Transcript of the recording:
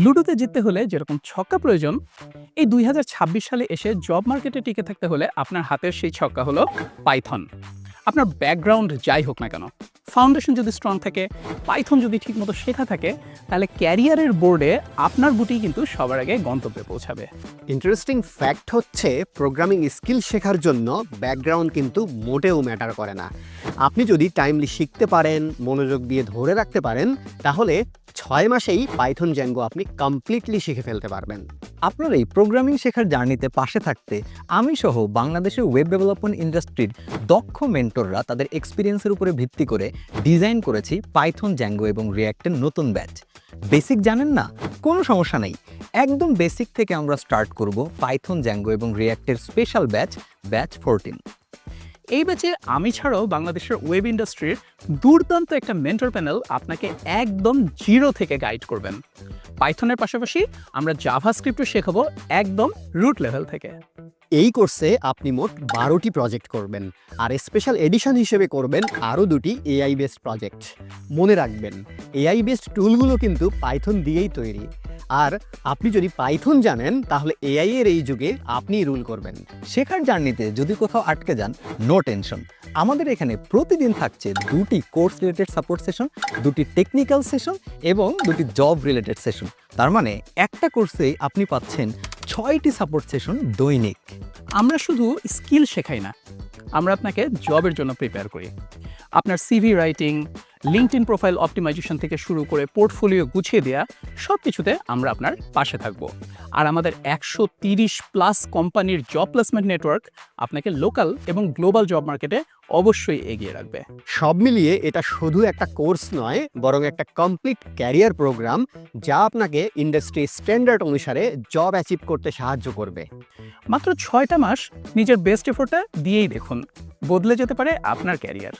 লুডোতে জিততে হলে যেরকম ছক্কা প্রয়োজন, এই ২০২৬ সালে এসে জব মার্কেটে টিকে থাকতে হলে আপনার হাতের সেই ছক্কা হলো পাইথন। আপনার ব্যাকগ্রাউন্ড যাই হোক না কেন, ফাউন্ডেশন যদি স্ট্রং থাকে, পাইথন যদি ঠিকমতো শেখা থাকে, তাহলে ক্যারিয়ারের বোর্ডে আপনার গুটি কিন্তু সবার আগে গন্তব্যে পৌঁছাবে। ইন্টারেস্টিং ফ্যাক্ট হচ্ছে প্রোগ্রামিং স্কিল শেখার জন্য ব্যাকগ্রাউন্ড কিন্তু মোটেও ম্যাটার করে না। আপনি যদি টাইমলি শিখতে পারেন, মনোযোগ দিয়ে ধরে রাখতে পারেন, তাহলে 6 মাসেই পাইথন জ্যাঙ্গো আপনি কমপ্লিটলি শিখে ফেলতে পারবেন। আপনার এই প্রোগ্রামিং শেখার জার্নিতে পাশে থাকতে আমি সহ বাংলাদেশের ওয়েব ডেভেলপমেন্ট ইন্ডাস্ট্রির দক্ষ মেন্টররা তাদের এক্সপিরিয়েন্সের উপরে ভিত্তি করে ডিজাইন করেছি পাইথন জ্যাঙ্গো এবং রিয়্যাক্টের নতুন ব্যাচ। বেসিক জানেন না? কোনো সমস্যা নেই, একদম বেসিক থেকে আমরা স্টার্ট করব পাইথন জ্যাঙ্গো এবং রিয়্যাক্টের স্পেশাল ব্যাচ 14। এই ব্যাচে আমি ছাড়াও বাংলাদেশের ওয়েব ইন্ডাস্ট্রির দুর্দান্ত একটা মেন্টর প্যানেল আপনাকে একদম জিরো থেকে গাইড করবেন। পাইথনের পাশাপাশি আমরা জাভাস্ক্রিপ্টও শেখাবো একদম রুট লেভেল থেকে। এই কোর্সে আপনি মোট 12টি প্রজেক্ট করবেন, আর স্পেশাল এডিশন হিসেবে করবেন আরও 2টি এআই বেসড প্রজেক্ট। মনে রাখবেন, এআই বেসড টুলগুলো কিন্তু পাইথন দিয়েই তৈরি। আর আপনি যদি পাইথন জানেন, তাহলে এআই এর এই যুগে আপনিই রুল করবেন। শেখার জার্নিতে যদি কোথাও আটকে যান, নো টেনশন, আমাদের এখানে প্রতিদিন থাকছে 2টি কোর্স রিলেটেড সাপোর্ট সেশন, 2টি টেকনিক্যাল সেশন এবং 2টি জব রিলেটেড সেশন। তার মানে একটা কোর্সেই আপনি পাচ্ছেন 6টি সাপোর্ট সেশন দৈনিক। আমরা শুধু স্কিল শেখাই না, আমরা আপনাকে জবের জন্য প্রিপেয়ার করি। আপনার CV writing, LinkedIn profile optimisation থেকে শুরু করে পোর্টফোলিও গুছিয়ে দেওয়া, সব কিছুতে আমরা আপনার পাশে থাকব। আর আমাদের 130+ কোম্পানির জব প্লেসমেন্ট নেটওয়ার্ক আপনাকে লোকাল এবং গ্লোবাল জব মার্কেটে অবশ্যই এগিয়ে রাখবে। সব মিলিয়ে এটা শুধু একটা কোর্স নয়, বরং একটা কমপ্লিট ক্যারিয়ার প্রোগ্রাম, যা আপনাকে ইন্ডাস্ট্রি স্ট্যান্ডার্ড অনুসারে জব অ্যাচিভ করতে সাহায্য করবে। মাত্র 6টা মাস নিজের বেস্ট এফোর্টটা দিয়েই দেখুন, বদলে যেতে পারে আপনার ক্যারিয়ার।